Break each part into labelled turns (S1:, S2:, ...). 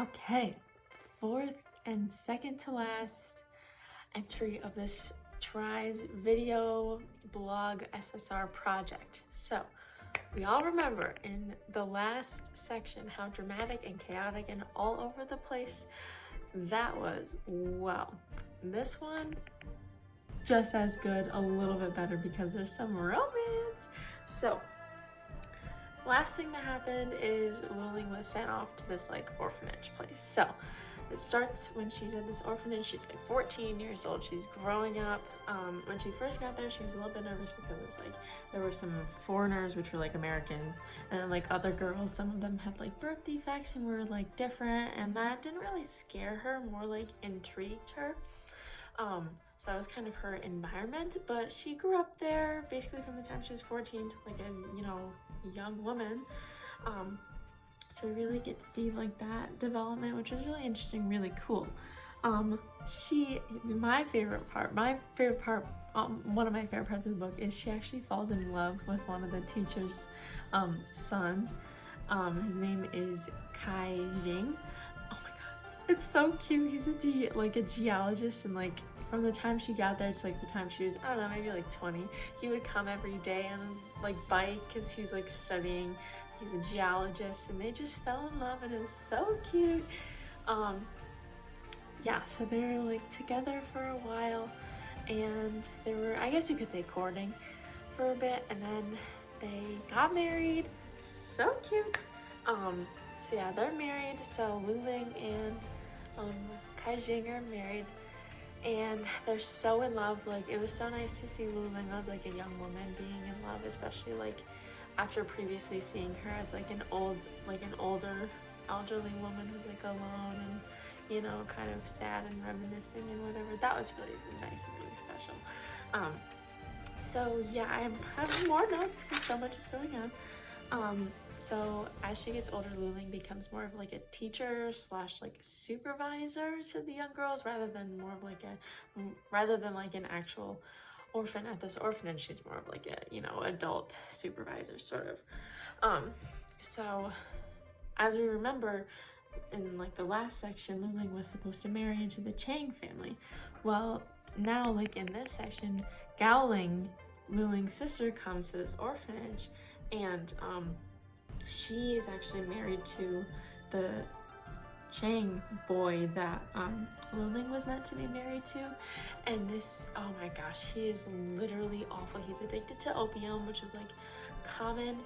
S1: Okay, fourth and second to last entry of this Try's video blog SSR project. So, we all remember in the last section how dramatic and chaotic and all over the place that was. Well, this one just as good, a little bit better because there's some romance. So, last thing that happened is Luling was sent off to this like orphanage place. So it starts when she's in this orphanage. She's like 14 years old. She's growing up. When she first got there, she was a little bit nervous because it was like there were some foreigners, which were like Americans, and then like other girls. Some of them had like birth defects and were like different, and that didn't really scare her. More like intrigued her. So that was kind of her environment, but she grew up there basically from the time she was 14 to like a young woman. So we really get to see like that development, which was really interesting, really cool. My favorite part, one of my favorite parts of the book is she actually falls in love with one of the teacher's sons. His name is Kai Jing. Oh my god, it's so cute. He's a geologist, and like from the time she got there to like the time she was, I don't know, maybe like 20, he would come every day on his like bike because he's like studying. He's a geologist, and they just fell in love, and it was so cute. Yeah, so they're like together for a while, and they were, I guess you could say, courting for a bit, and then they got married. So cute. So yeah, they're married. So Luling and Kai Jing are married, and they're so in love. Like, it was so nice to see Luling as like a young woman being in love, especially like after previously seeing her as like an older elderly woman who's like alone and, you know, kind of sad and reminiscing and whatever. That was really nice and really special. So yeah, I have more notes because so much is going on. So as she gets older, Luling becomes more of like a teacher slash like supervisor to the young girls rather than like an actual orphan at this orphanage. She's more of like a, you know, adult supervisor sort of. So as we remember in like the last section, Luling was supposed to marry into the Chang family. Well, now like in this section, Gowling, Luling's sister, comes to this orphanage, and she is actually married to the Chang boy that Luling was meant to be married to. And this, oh my gosh, he is literally awful. He's addicted to opium, which is like common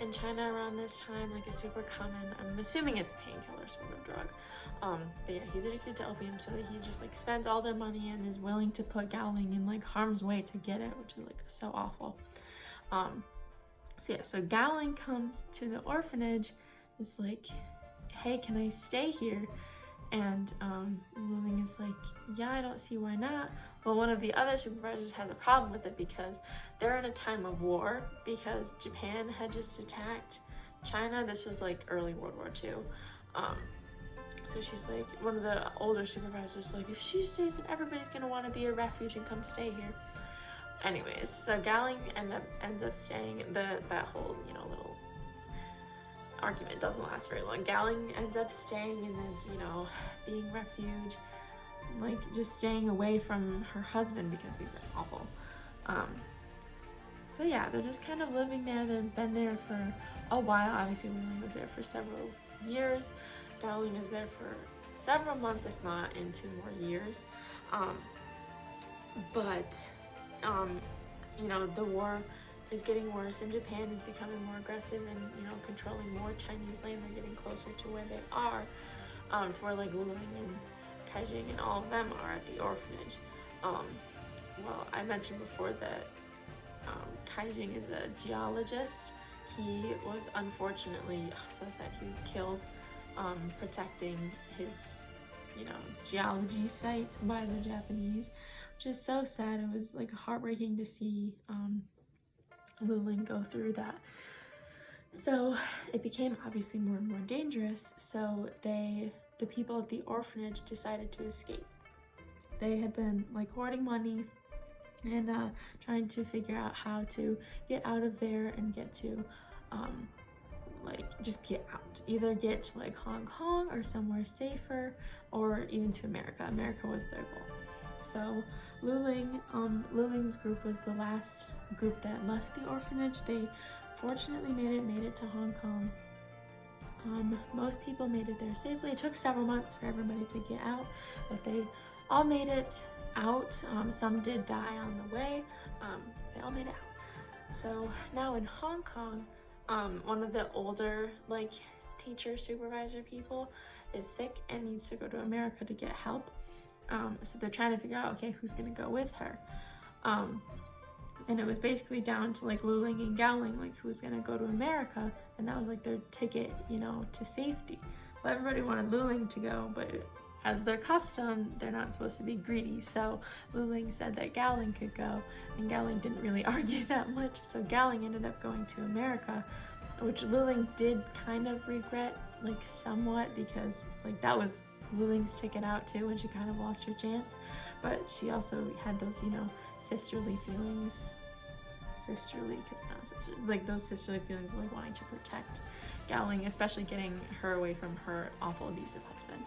S1: in China around this time, like a super common, I'm assuming it's a painkiller sort of drug. But yeah, he's addicted to opium, so that he just like spends all their money and is willing to put Gowling in like harm's way to get it, which is like so awful. So yeah, so Gowling comes to the orphanage, is like, hey, can I stay here? And Luling is like, yeah, I don't see why not. Well, one of the other supervisors has a problem with it because they're in a time of war because Japan had just attacked China. This was like early World War II. So she's like, one of the older supervisors like, if she stays, then everybody's gonna want to be a refuge and come stay here. Anyways, so Gowling ends up staying. That whole, you know, little argument doesn't last very long. Gowling ends up staying in this, you know, being refuge, like just staying away from her husband because he's awful. So yeah, they're just kind of living there. They've been there for a while. Obviously, Luling was there for several years. Gowling is there for several months, if not into more years. You know, the war is getting worse, and Japan is becoming more aggressive and, you know, controlling more Chinese land. They're getting closer to where they are, to where like Luling and Kai Jing and all of them are at the orphanage. Well, I mentioned before that Kai Jing is a geologist. He was unfortunately, so sad, he was killed protecting his, you know, geology site by the Japanese, which is so sad. It was like heartbreaking to see Luling go through that. So it became obviously more and more dangerous. So the people at the orphanage decided to escape. They had been like hoarding money and trying to figure out how to get out of there and get to like just get out, either get to like Hong Kong or somewhere safer, or even to America. America was their goal. So Luling's group was the last group that left the orphanage. They fortunately made it to Hong Kong. Most people made it there safely. It took several months for everybody to get out, but they all made it out. Some did die on the way. They all made it out. So now in Hong Kong, one of the older like teacher supervisor people is sick and needs to go to America to get help. So they're trying to figure out, okay, who's gonna go with her. And it was basically down to like Luling and Gowling, like who's gonna go to America, and that was like their ticket, you know, to safety. Well, everybody wanted Luling to go, but as their custom, they're not supposed to be greedy. So Luling said that Gowling could go, and Gowling didn't really argue that much. So Gowling ended up going to America, which Luling did kind of regret, like somewhat, because like that was Luling's ticket out too, and she kind of lost her chance. But she also had those, you know, sisterly feelings. Sisterly, because we're not sisters. Like those sisterly feelings of like wanting to protect Gowling, especially getting her away from her awful abusive husband.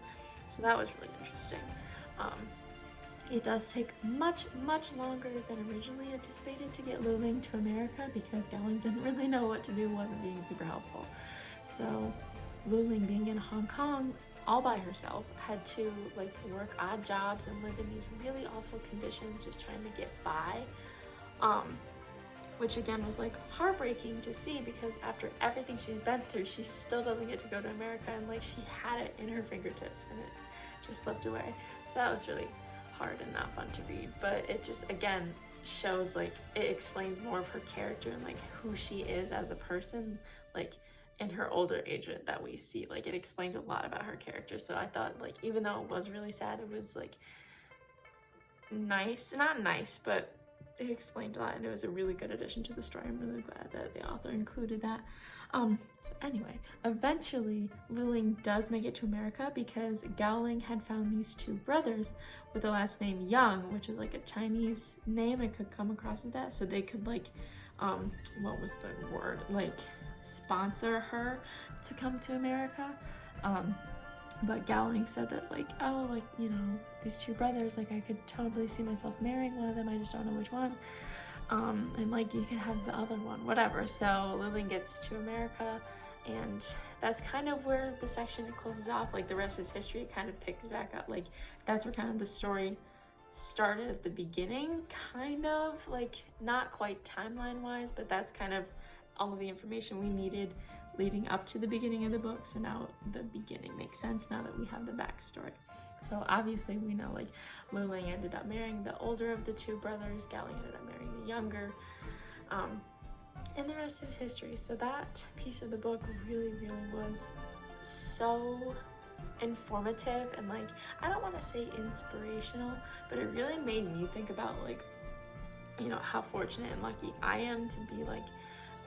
S1: So that was really interesting. It does take much longer than originally anticipated to get Luling to America because Gowling didn't really know what to do, wasn't being super helpful. So Luling, being in Hong Kong all by herself, had to like work odd jobs and live in these really awful conditions, just trying to get by. Which again was like heartbreaking to see, because after everything she's been through, she still doesn't get to go to America, and like she had it in her fingertips and it just slipped away. So that was really hard and not fun to read, but it just again shows, like, it explains more of her character and like who she is as a person, like in her older age that we see. Like it explains a lot about her character. So I thought, like, even though it was really sad, it was like nice, not nice, but it explained a lot, and it was a really good addition to the story. I'm really glad that the author included that. Anyway, eventually Luling does make it to America because Gowling had found these two brothers with the last name Young, which is like a Chinese name. It could come across as that, so they could like, what was the word? Like sponsor her to come to America. But Gowling said that like, oh, like, you know, these two brothers, like I could totally see myself marrying one of them, I just don't know which one. And like you can have the other one, whatever. So Luling gets to America, and that's kind of where the section closes off. Like the rest is history. It kind of picks back up. Like that's where kind of the story started at the beginning, kind of, like not quite timeline wise, but that's kind of all of the information we needed leading up to the beginning of the book. So now the beginning makes sense now that we have the backstory. So obviously we know like Luling ended up marrying the older of the two brothers, Gowling ended up marrying the younger, and the rest is history. So that piece of the book really was so informative and, like, I don't want to say inspirational, but it really made me think about, like, you know, how fortunate and lucky I am to be, like,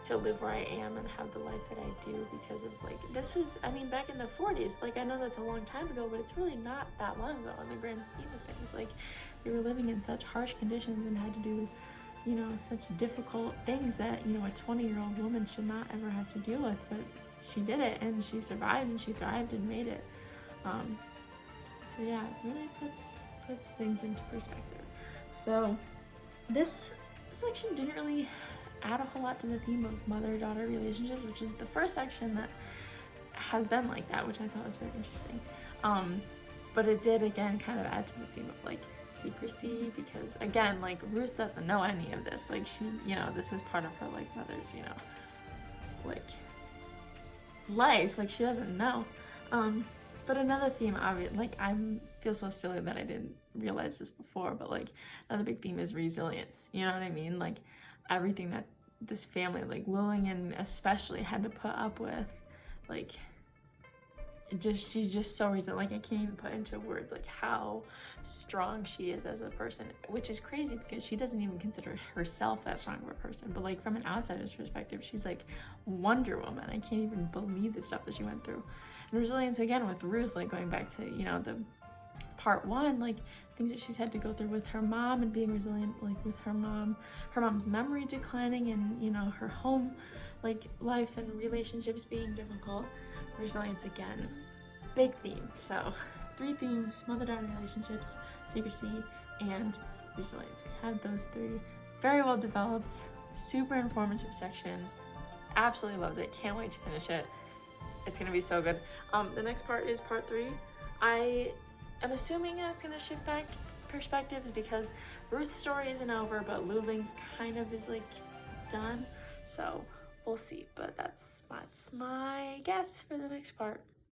S1: to live where I am and have the life that I do, because of, like, this was, I mean, back in the 40s, like, I know that's a long time ago, but it's really not that long ago in the grand scheme of things. Like, we were living in such harsh conditions and had to do, you know, such difficult things that, you know, a 20-year-old woman should not ever have to deal with, but she did it, and she survived, and she thrived and made it. So yeah, it really puts things into perspective. So this section didn't really add a whole lot to the theme of mother-daughter relationships, which is the first section that has been like that, which I thought was very interesting. But it did, again, kind of add to the theme of, like, secrecy, because, again, like, Ruth doesn't know any of this. Like, she, you know, this is part of her, like, mother's, you know, like, life. Like, she doesn't know. But another theme, like, I feel so silly that I didn't realize this before, but, like, another big theme is resilience. You know what I mean? Like, everything that this family, like Luling and especially, had to put up with, like, she's just so resilient. Like, I can't even put into words, like, how strong she is as a person, which is crazy because she doesn't even consider herself that strong of a person. But, like, from an outsider's perspective, she's like Wonder Woman. I can't even believe the stuff that she went through. And resilience, again, with Ruth, like, going back to, you know, the part one, like things that she's had to go through with her mom and being resilient, like with her mom's memory declining, and you know, her home like life and relationships being difficult. Resilience again, big theme. So 3 themes: mother-daughter relationships, secrecy, and resilience. We had those 3 very well developed, super informative section. Absolutely loved it. Can't wait to finish it. It's gonna be so good. The next part is part 3. I am assuming that it's gonna shift back perspectives because Ruth's story isn't over, but Luling's kind of is like done. So we'll see. But that's my guess for the next part.